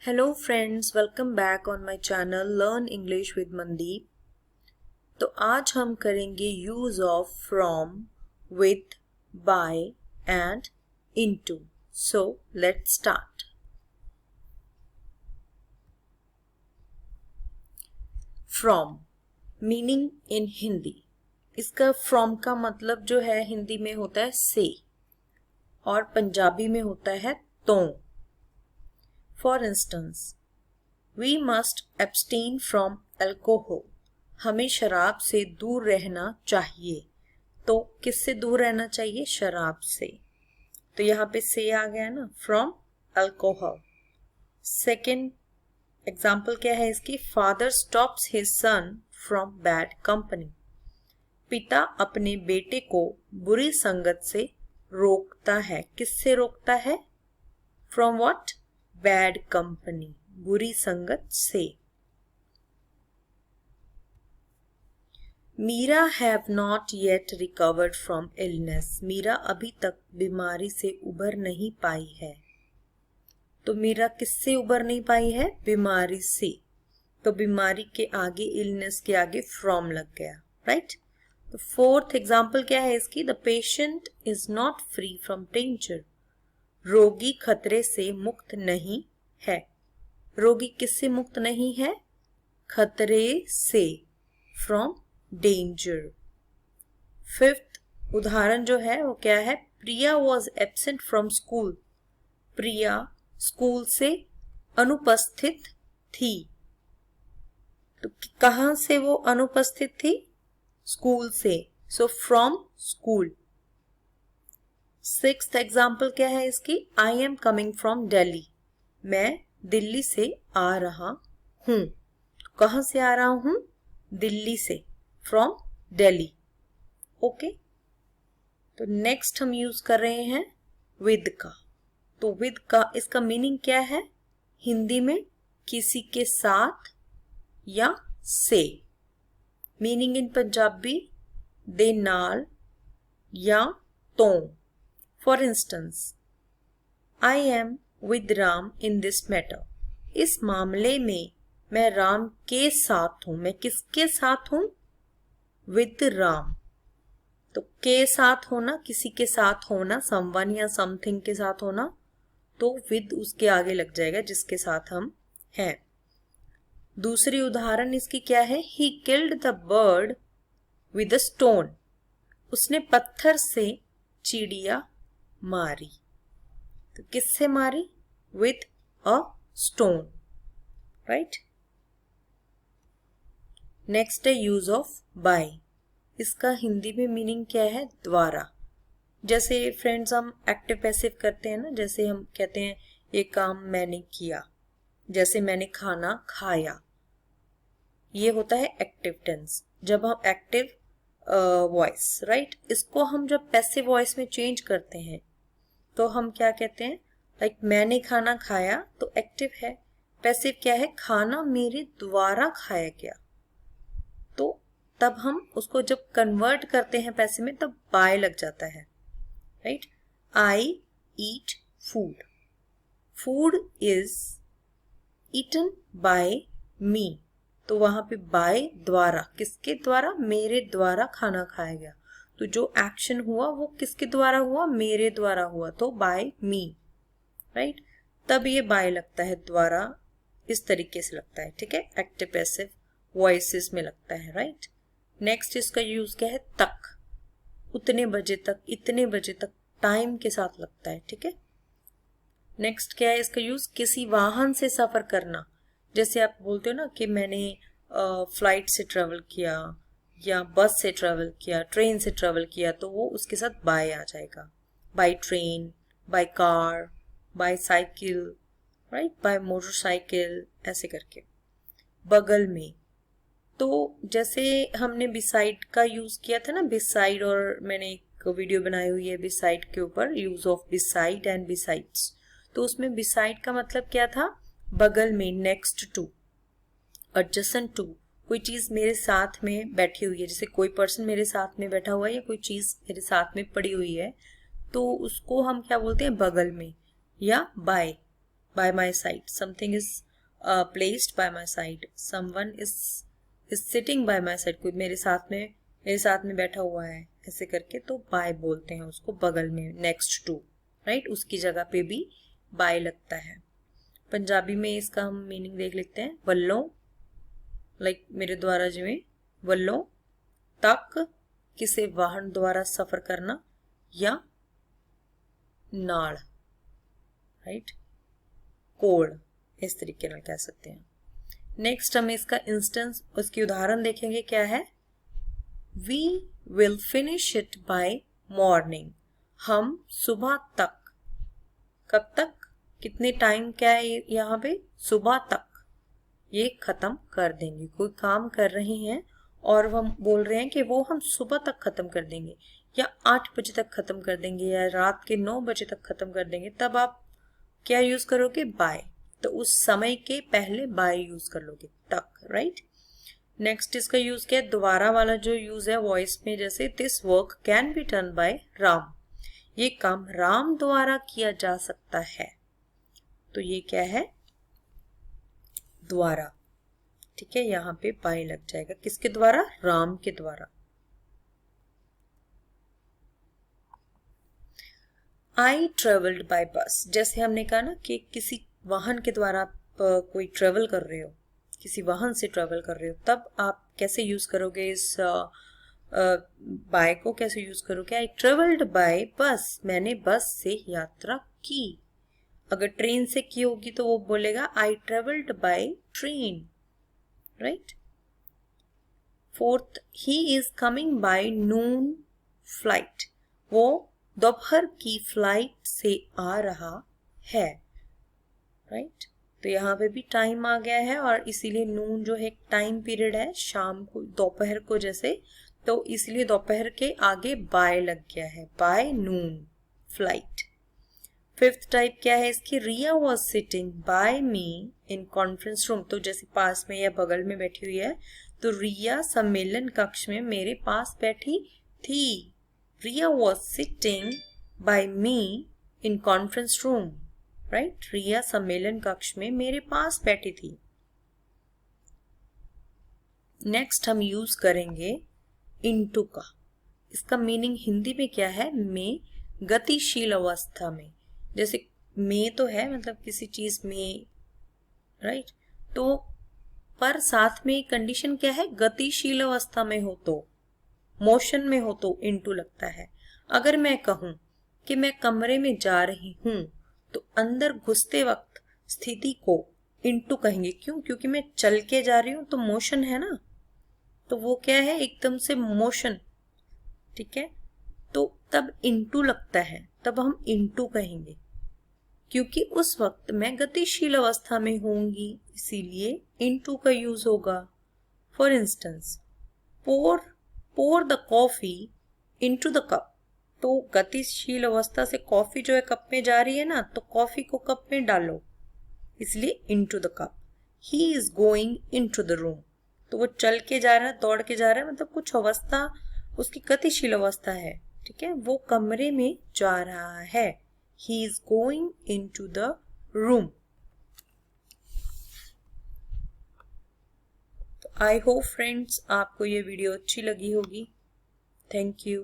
Hello friends, welcome back on my channel learn English with Mandeep. तो आज हम करेंगे use of from, with, by and into. So let's start. From meaning in Hindi. इसका from का मतलब जो है हिंदी में होता है से और पंजाबी में होता है तो। For instance, We must abstain from alcohol. हमें शराब से दूर रहना चाहिए। तो किससे दूर रहना चाहिए? शराब से। तो यहाँ पे से आ गया ना, फ्रॉम अल्कोहल। सेकेंड एग्जाम्पल क्या है इसकी? Father stops his sun from bad company. पिता अपने बेटे को बुरी संगत से रोकता है। किससे रोकता है? From what? बैड कंपनी, बुरी संगत से। Meera have not yet recovered from illness. Meera अभी तक बीमारी से उबर नहीं पाई है। तो मीरा किससे उबर नहीं पाई है? बीमारी से। तो बीमारी के आगे, इलनेस के आगे फ्रॉम लग गया, राइट? तो फोर्थ एग्जाम्पल क्या है इसकी? The patient is not free from danger. रोगी खतरे से मुक्त नहीं है। रोगी किससे मुक्त नहीं है? खतरे से, फ्रॉम डेंजर। फिफ्थ उदाहरण जो है वो क्या है? Priya was absent from school. Priya school से अनुपस्थित थी। तो कहां से वो अनुपस्थित थी? स्कूल से। So from school. Sixth example क्या है इसकी? I am coming from Delhi. मैं दिल्ली से आ रहा हूं। कहां से आ रहा हूं? दिल्ली से, फ्रॉम दिल्ली। ओके। तो नेक्स्ट हम यूज कर रहे हैं विद का। तो विद का इसका मीनिंग क्या है हिंदी में? किसी के साथ या से। मीनिंग इन पंजाबी दे नाल या तो। For instance, I am with Ram in this matter. इस मामले में मैं राम के साथ हूं। मैं किसके साथ हूं? विद राम। तो के साथ होना, किसी के साथ होना, समवन या समथिंग के साथ होना, तो विद उसके आगे लग जाएगा जिसके साथ हम हैं। दूसरी उदाहरण इसकी क्या है? He killed the bird with a stone. उसने पत्थर से चिड़िया मारी। तो किससे मारी? With a stone, right? Next है यूज ऑफ बाय। इसका हिंदी में मीनिंग क्या है? द्वारा। जैसे फ्रेंड्स हम एक्टिव पैसिव करते हैं ना, जैसे हम कहते हैं ये काम मैंने किया, जैसे मैंने खाना खाया, ये होता है एक्टिव टेंस। जब हम एक्टिव वॉइस, राइट? इसको हम जब पैसिव वॉइस में चेंज करते हैं तो हम क्या कहते हैं? लाइक मैंने खाना खाया तो एक्टिव है। पैसिव क्या है? खाना मेरे द्वारा खाया गया। तो तब हम उसको जब कन्वर्ट करते हैं पैसिव में तब बाय लग जाता है, right? I eat food. Food is eaten by me. तो वहां पे बाय द्वारा, किसके द्वारा? मेरे द्वारा खाना खाया गया। तो जो एक्शन हुआ वो किसके द्वारा हुआ? मेरे द्वारा हुआ, तो बाय मी, राइट? तब ये बाय लगता है, द्वारा इस तरीके से लगता है, ठीक है? एक्टिव पैसिव वॉइसेस में लगता है, राइट? नेक्स्ट इसका यूज क्या है? तक। उतने बजे तक, इतने बजे तक, टाइम के साथ लगता है, ठीक है? नेक्स्ट क्या है इसका यूज? किसी वाहन से सफर करना। जैसे आप बोलते हो ना कि मैंने फ्लाइट से ट्रेवल किया या बस से ट्रेवल किया, ट्रेन से ट्रेवल किया, तो वो उसके साथ बाय आ जाएगा। By train, by car, by cycle, right? By motorcycle, ऐसे करके। बगल में, तो जैसे हमने बिसाइड का यूज किया था ना, बिसाइड, और मैंने एक वीडियो बनाई हुई है बिसाइड के ऊपर, use of beside and besides. तो उसमें बिसाइड का मतलब क्या था? बगल में, नेक्स्ट टू, एडजेसेंट टू। कोई चीज मेरे साथ में बैठी हुई है, जैसे कोई पर्सन मेरे साथ में बैठा हुआ है या कोई चीज मेरे साथ में पड़ी हुई है, तो उसको हम क्या बोलते हैं? बगल में या bye. by my side, something is placed by my side, someone is sitting by my side, कोई मेरे साथ में बैठा हुआ है, ऐसे करके तो by बोलते हैं उसको, बगल में, next to, राइट, उसकी जगह पे भी by लगता है। पंजाबी में इसका हम मीनिंग देख लेते हैं, वल्लों, लाइक मेरे द्वारा जिवें, वल्लों तक किसी वाहन द्वारा सफर करना, या नाल, राइट, कोड, इस तरीके में कह सकते हैं। नेक्स्ट हम इसका इंस्टेंस, उसकी उदाहरण देखेंगे, क्या है, we will finish it by morning, हम सुबह तक, कब तक, कितने टाइम, क्या है यहाँ पे, सुबह तक ये खत्म कर देंगे। कोई काम कर रहे हैं और हम बोल रहे हैं कि वो हम सुबह तक खत्म कर देंगे, या 8 बजे तक खत्म कर देंगे, या रात के 9 बजे तक खत्म कर देंगे, तब आप क्या यूज करोगे, बाय, तो उस समय के पहले बाय यूज कर लोगे, तक, राइट। नेक्स्ट इसका यूज क्या है, दोबारा वाला जो यूज है वॉइस में, जैसे this work can be done by Ram, ये काम राम द्वारा किया जा सकता है, तो ये क्या है, द्वारा, ठीक है, यहाँ पे बाय लग जाएगा, किसके द्वारा, राम के द्वारा। I traveled by bus, जैसे हमने कहा ना कि किसी वाहन के द्वारा आप कोई ट्रेवल कर रहे हो, किसी वाहन से ट्रेवल कर रहे हो, तब आप कैसे यूज करोगे इस बाय को, कैसे यूज करोगे, आई ट्रेवल्ड बाय बस, मैंने बस से यात्रा की। अगर ट्रेन से की होगी तो वो बोलेगा I travelled by train, right. Fourth, he is coming by noon flight, वो दोपहर की फ्लाइट से आ रहा है, राइट। तो यहाँ पे भी टाइम आ गया है, और इसीलिए नून जो है एक टाइम पीरियड है, शाम को, दोपहर को जैसे, तो इसलिए दोपहर के आगे बाय लग गया है, by noon flight. Fifth type क्या है इसकी, Riya was sitting by me in conference room, तो जैसे पास में या बगल में बैठी हुई है, तो रिया सम्मेलन कक्ष में मेरे पास बैठी थी। Riya was sitting by me in conference room, right, Riya सम्मेलन कक्ष में मेरे पास बैठी थी। नेक्स्ट हम यूज करेंगे इनटू का, इसका मीनिंग हिंदी में क्या है, में गतिशील अवस्था में, जैसे में तो है मतलब किसी चीज में, राइट, तो पर साथ में कंडीशन क्या है, गतिशील अवस्था में हो तो, मोशन में हो तो इनटू लगता है। अगर मैं कहूं कि मैं कमरे में जा रही हूं, तो अंदर घुसते वक्त स्थिति को इनटू कहेंगे, क्यों, क्योंकि मैं चल के जा रही हूं तो मोशन है ना, तो वो क्या है, एकदम से मोशन, ठीक है, तो तब इनटू लगता है, तब हम इनटू कहेंगे, क्योंकि उस वक्त मैं गतिशील अवस्था में होंगी, इसीलिए इनटू का यूज होगा। For instance, pour the coffee into the cup, तो गतिशील अवस्था से कॉफी जो है कप में जा रही है ना, तो कॉफी को कप में डालो, इसलिए into the cup। he is going into the room, तो वो चल के जा रहा है, दौड़ के जा रहा है, मतलब कुछ अवस्था उसकी गतिशील अवस्था है, ठीक है, वो कमरे में जा रहा है, he is going into the room। I hope friends आपको ये वीडियो अच्छी लगी होगी। Thank you.